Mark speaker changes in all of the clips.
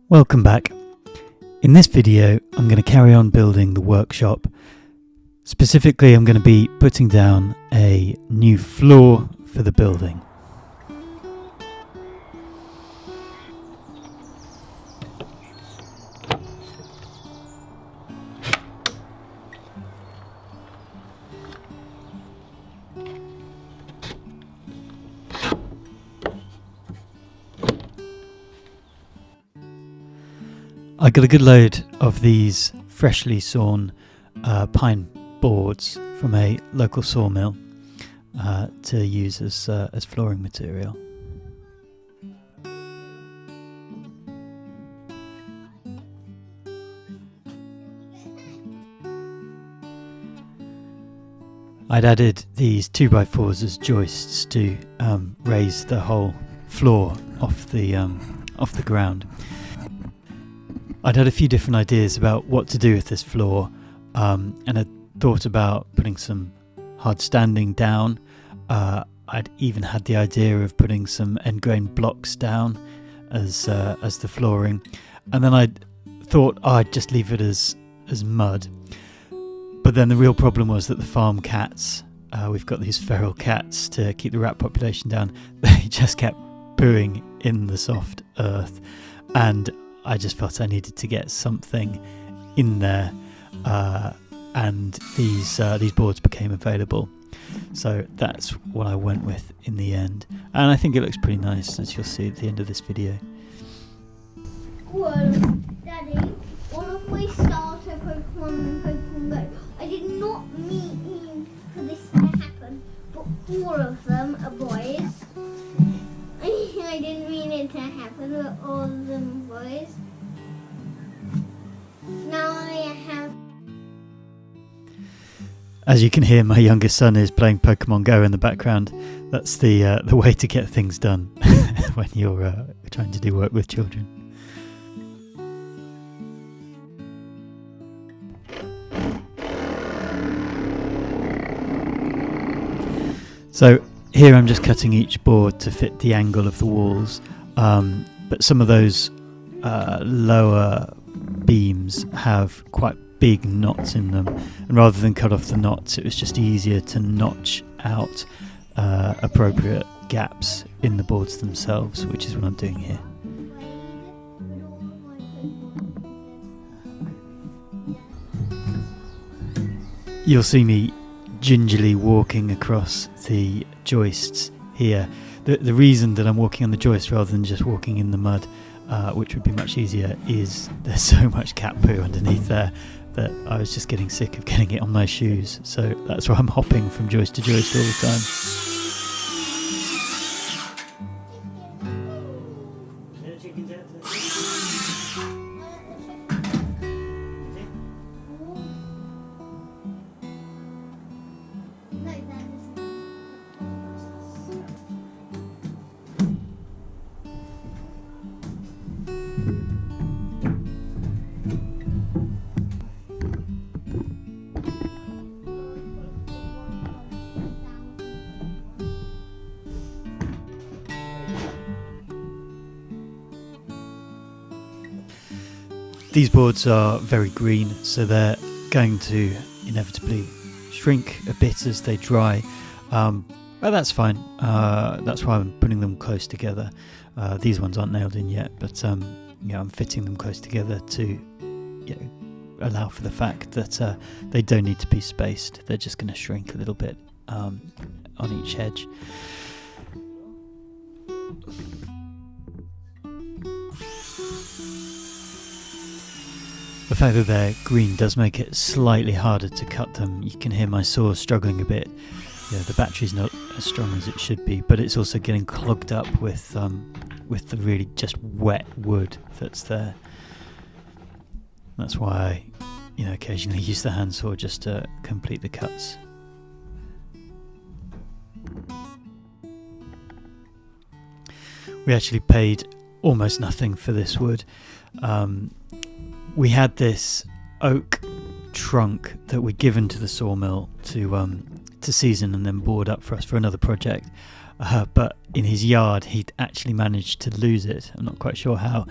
Speaker 1: Welcome back. In this video I'm going to carry on building the workshop. Specifically I'm going to be putting down a new floor for the building. I got a good load of these freshly sawn pine boards from a local sawmill to use as flooring material. I'd added these 2x4s as joists to raise the whole floor off the ground. I'd had a few different ideas about what to do with this floor, and I'd thought about putting some hard standing down. I'd even had the idea of putting some end grain blocks down as the flooring, and then I thought I'd just leave it as mud. But then the real problem was that the farm cats, we've got these feral cats to keep the rat population down, they just kept pooing in the soft earth, and I just felt I needed to get something in there, and these boards became available. So that's what I went with in the end, and I think it looks pretty nice, as you'll see at the end of this video.
Speaker 2: Well, Daddy, one of my starter Pokemon in Pokemon Go, I did not mean for this to happen, but all of them are boys. I didn't mean it to happen, but all of them are boys. Now I have...
Speaker 1: As you can hear, my youngest son is playing Pokemon Go in the background. That's the way to get things done when you're trying to do work with children. So here I'm just cutting each board to fit the angle of the walls, but some of those lower beams have quite big knots in them, and rather than cut off the knots, it was just easier to notch out appropriate gaps in the boards themselves, which is what I'm doing here. You'll see me gingerly walking across the joists here. The reason that I'm walking on the joist rather than just walking in the mud, which would be much easier, is there's so much cat poo underneath there that I was just getting sick of getting it on my shoes, so that's why I'm hopping from joist to joist all the time. These boards are very green, so they're going to inevitably shrink a bit as they dry, but that's fine. That's why I'm putting them close together. These ones aren't nailed in yet, but I'm fitting them close together to allow for the fact that they don't need to be spaced. They're just going to shrink a little bit on each edge. The fact that they're green does make it slightly harder to cut them. You can hear my saw struggling a bit. The battery's not as strong as it should be, but it's also getting clogged up with the really just wet wood that's there. That's why I occasionally use the handsaw just to complete the cuts. We actually paid almost nothing for this wood. We had this oak trunk that we'd given to the sawmill to season and then board up for us for another project, but in his yard he'd actually managed to lose it. I'm not quite sure how,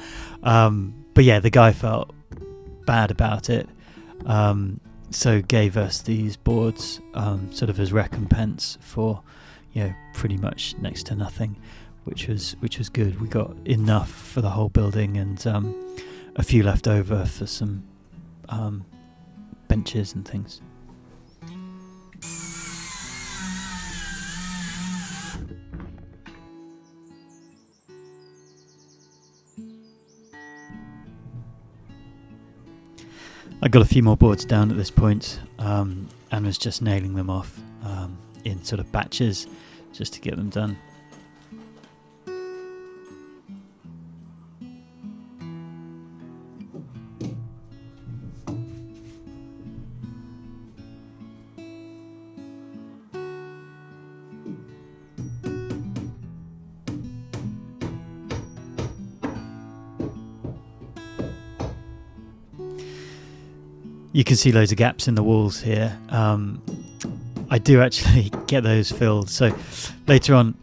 Speaker 1: But yeah, the guy felt bad about it, so gave us these boards sort of as recompense for, pretty much next to nothing, which was good. We got enough for the whole building, and a few left over for some benches and things. I got a few more boards down at this point, and was just nailing them off in sort of batches just to get them done. You can see loads of gaps in the walls here. I do actually get those filled. So later on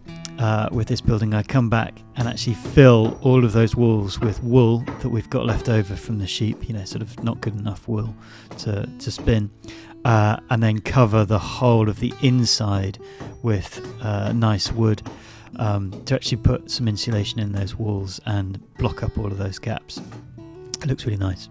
Speaker 1: with this building, I come back and actually fill all of those walls with wool that we've got left over from the sheep, sort of not good enough wool to spin, and then cover the whole of the inside with nice wood to actually put some insulation in those walls and block up all of those gaps. It looks really nice.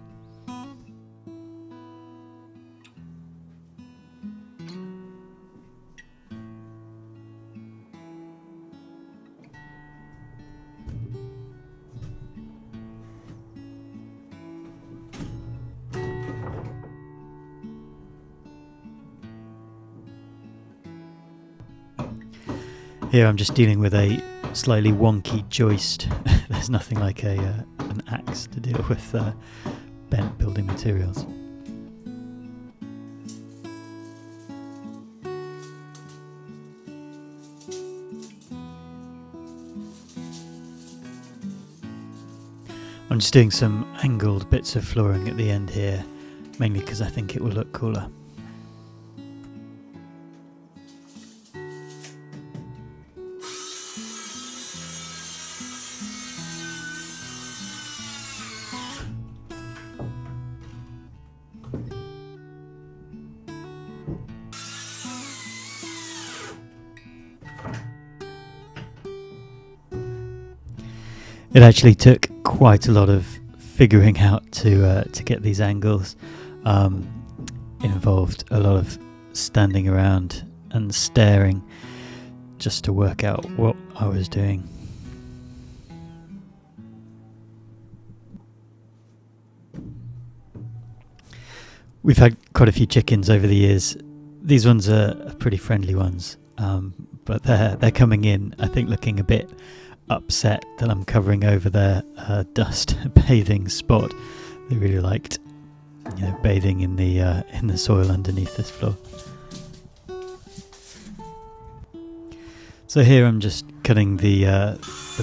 Speaker 1: Here I'm just dealing with a slightly wonky joist. There's nothing like an axe to deal with bent building materials. I'm just doing some angled bits of flooring at the end here, mainly because I think it will look cooler. It actually took quite a lot of figuring out to get these angles. It involved a lot of standing around and staring just to work out what I was doing. We've had quite a few chickens over the years. These ones are pretty friendly ones, but they're coming in, I think, looking a bit upset that I'm covering over their dust bathing spot. They really liked, bathing in the soil underneath this floor. So here I'm just cutting the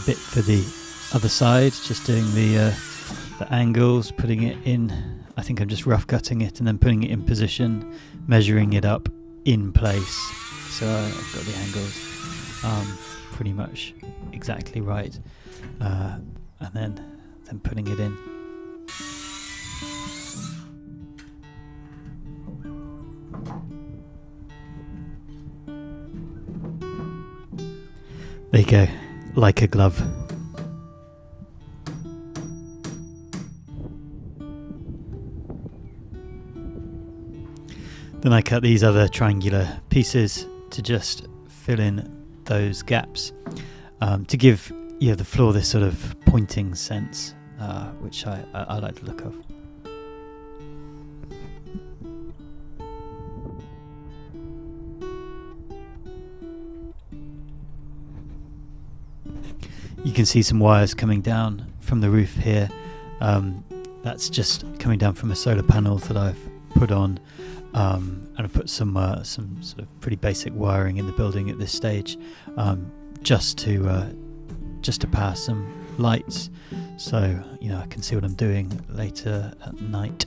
Speaker 1: bit for the other side, just doing the angles, putting it in. I think I'm just rough cutting it and then putting it in position, measuring it up in place. So I've got the angles pretty much exactly right, and then putting it in. There you go, like a glove. Then I cut these other triangular pieces to just fill in those gaps, to give the floor this sort of pointing sense, which I like the look of. You can see some wires coming down from the roof here. That's just coming down from a solar panel that I've put on, and I put some sort of pretty basic wiring in the building at this stage, just to power some lights, so I can see what I'm doing later at night.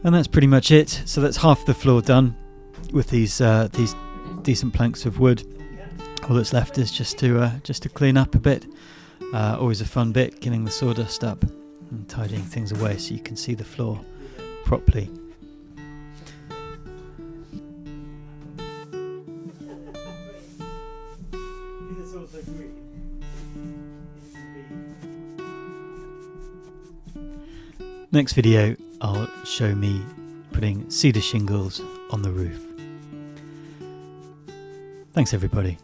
Speaker 1: And that's pretty much it. So that's half the floor done with these decent planks of wood. All that's left is just to clean up a bit. Always a fun bit, getting the sawdust up and tidying things away so you can see the floor properly. Next video I'll show me putting cedar shingles on the roof. Thanks everybody.